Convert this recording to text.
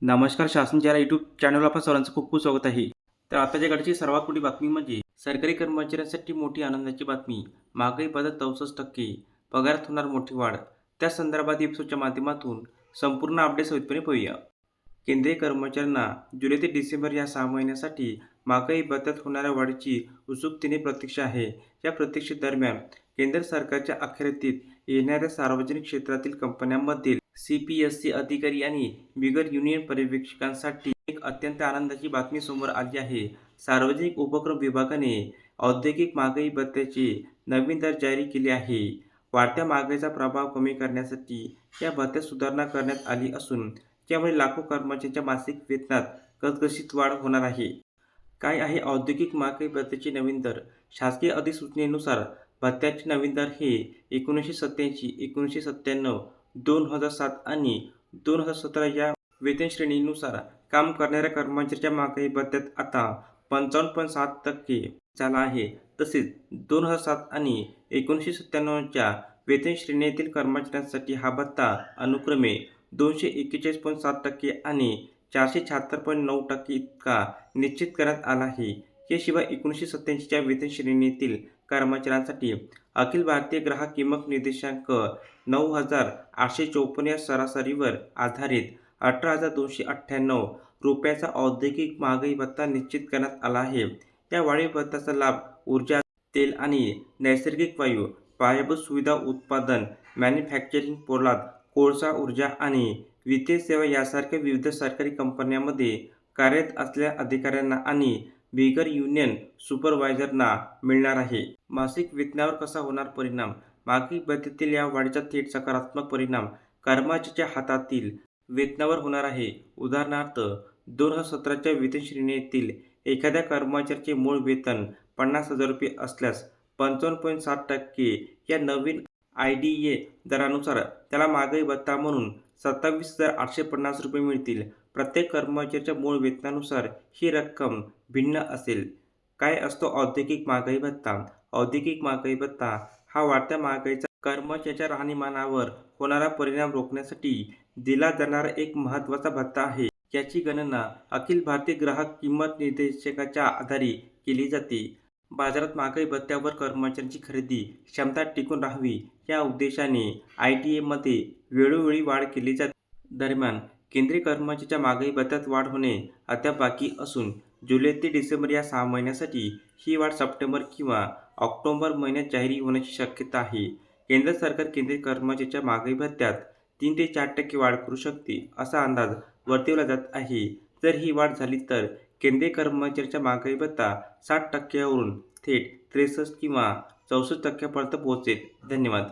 नमस्कार. शासनच्या यूट्यूब चॅनलवर आपल्या सर्वांचं खूप खूप स्वागत आहे. तर आताच्या घडीची सर्वात मोठी बातमी म्हणजे सरकारी कर्मचाऱ्यांसाठी मोठी आनंदाची बातमी. महागाई भत्ता 64%, पगारात होणार मोठी वाढ. त्या संदर्भात एपिसोडच्या माध्यमातून संपूर्ण अपडेट सविस्तरपणे पाहूया. केंद्रीय कर्मचाऱ्यांना जुलै ते डिसेंबर या 6 महिन्यासाठी महागाई भत्त्यात होणाऱ्या वाढीची उत्सुकतेने प्रतीक्षा आहे. या प्रतीक्षेदरम्यान केंद्र सरकारच्या अखत्यारीत येणाऱ्या सार्वजनिक क्षेत्रातील कंपन्यांमधील CPSC अधिकारी आणि बिगर युनियन पर्यवेक्षकांसाठी एक अत्यंत आनंदाची बातमी समोर आली आहे. सार्वजनिक उपक्रम विभागाने औद्योगिक महागाई भत्त्याचे नवीन दर जारी केले आहे. वाढत्या महागाईचा प्रभाव कमी करण्यासाठी या भत्त्यात सुधारणा करण्यात आली असून त्यामुळे लाखो कर्मचाऱ्यांच्या मासिक वेतनात घसघशीत वाढ होणार आहे. काय आहे औद्योगिक महागाई भत्त्याचे नवीन दर? शासकीय अधिसूचनेनुसार भत्त्याचे नवीन दर हे 1987, 1997, 2007 आणि 2017 या वेतनश्रेणीनुसार काम करणाऱ्या कर्मचाऱ्यांच्या महागाई भत्त्यात आता 55.7% झाला आहे. तसेच 2007 आणि 1997च्या वेतनश्रेणीतील कर्मचाऱ्यांसाठी हा भत्ता अनुक्रमे 241.7% आणि 476.9% इतका निश्चित करण्यात आला आहे. याशिवाय 1987च्या वेतनश्रेणीतील कर्मचाऱ्यांसाठी अखिल भारतीय ग्राहक किंमत निर्देशांक 9,854 या सरासरीवर आधारित 18,298 रुपयाचा औद्योगिक महागाई भत्ता निश्चित करण्यात आला आहे. या वाढीव भत्त्याचा लाभ ऊर्जा, तेल आणि नैसर्गिक वायू, पायाभूत सुविधा उत्पादन, मॅन्युफॅक्चरिंग, पोलाद, कोळसा ऊर्जा आणि वित्तीय सेवा यासारख्या विविध सरकारी कंपन्यांमध्ये कार्यरत असलेल्या अधिकाऱ्यांना आणि बिगर युनियन सुपरवायझरना मिळणार आहे. मासिक वेतनावर कसा होणार परिणाम? महागाई भत्त्यातील या वाढीचा थेट सकारात्मक परिणाम कर्मचाऱ्याच्या हातातील वेतनावर होणार आहे. उदाहरणार्थ, 2017च्या वेतनश्रेणीतील एखाद्या कर्मचाऱ्याचे मूळ वेतन 50,000 रुपये असल्यास 55.7% या नवीन IDA दरानुसार त्याला महागाई भत्ता म्हणून 27,850 रुपये मिळतील. प्रत्येक कर्मचाऱ्याच्या मूळ वेतनानुसार ही रक्कम भिन्न असेल. काय असतो औद्योगिक महागाई भत्ता? औद्योगिक महागाई भत्ता हा वाढत्या महागाईचा कर्मचाऱ्याच्या राहणीमानावर होणारा परिणाम रोखण्यासाठी दिला जाणारा एक महत्त्वाचा भत्ता आहे. याची गणना अखिल भारतीय ग्राहक किंमत निर्देशांकाच्या आधारे केली जाते. बाजारात महागाई भत्त्यावर कर्मचाऱ्यांची खरेदी क्षमता टिकून राहावी या उद्देशाने IDA मध्ये वेळोवेळी वाढ केली जाते. दरम्यान, केंद्रीय कर्मचाऱ्यांच्या महागाई भत्त्यात वाढ होणे अद्याप बाकी असून जुलै ते डिसेंबर या 6 महिन्यांसाठी ही वाढ सप्टेंबर किंवा ऑक्टोबर महिन्यात जाहीर होण्याची शक्यता आहे. केंद्र सरकार केंद्रीय कर्मचाऱ्यांच्या महागाई भत्त्यात 3 ते 4% वाढ करू शकते असा अंदाज वर्तवला जात आहे. जर ही वाढ झाली तर केंद्रीय कर्मचाऱ्यांचा महागाई भत्ता 60% वरून थेट 63 किंवा 64% पर्यंत पोहोचेल. धन्यवाद.